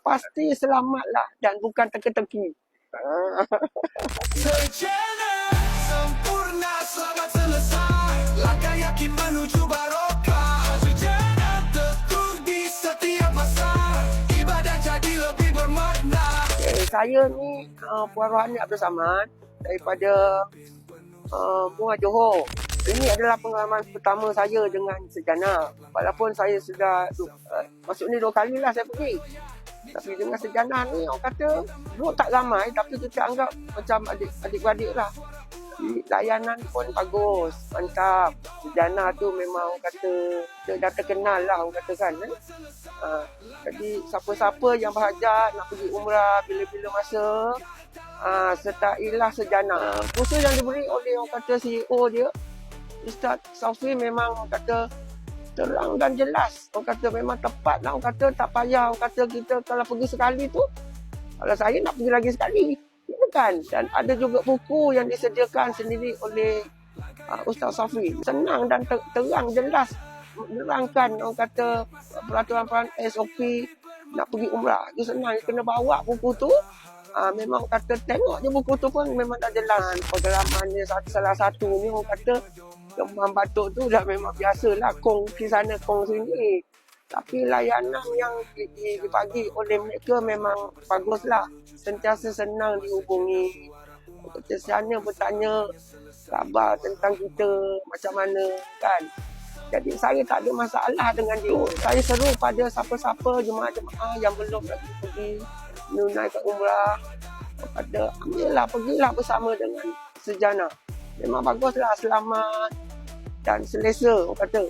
pasti selamatlah dan bukan teka-teki. Sejenak sempurna selamat selesai. Langkah yakin menuju barokah. Sejenak teguh di setiap masa. Ibadah jadi lebih bermakna. Saya ni Puan Rohani Abdul Samad daripada Muar Johor. Ini adalah pengalaman pertama saya dengan Sejana. Walaupun saya sudah masuk ni 2 kali lah saya pergi. Tapi dengan Sejana ni orang kata duduk tak ramai tapi kita anggap macam adik-beradik lah. Layanan pun bagus, mantap. Sejana tu memang orang kata dia dah terkenal lah orang kata kan. Jadi siapa-siapa yang berhajat nak pergi umrah bila-bila masa sertailah Sejana. Kursus yang diberi oleh orang kata CEO dia Ustaz Safi memang orang kata terang dan jelas. Orang kata memang tepat lah. Orang kata tak payah. Orang kata kita kalau pergi sekali tu, kalau saya nak pergi lagi sekali. Ya kan? Dan ada juga buku yang disediakan sendiri oleh Ustaz Safi. Senang dan terang jelas. Menerangkan orang kata peraturan SOP nak pergi umrah. Dia senang. Dia kena bawa buku tu. Memang kata tengok je buku tu pun memang dah jelas. Pengalamannya salah satunya orang kata demam batuk tu dah memang biasalah, kong ke sana kong sini. Tapi layanan yang dibagi oleh mereka memang baguslah. Sentiasa senang dihubungi. Kita sana bertanya khabar tentang kita macam mana kan. Jadi saya tak ada masalah dengan dia. Saya seru pada siapa-siapa jemaah-jemaah yang belum lagi pergi menunaikan umrah. Pada ambillah, pergilah bersama dengan Sejana. Memang baguslah, selamat dan selesa orang kata.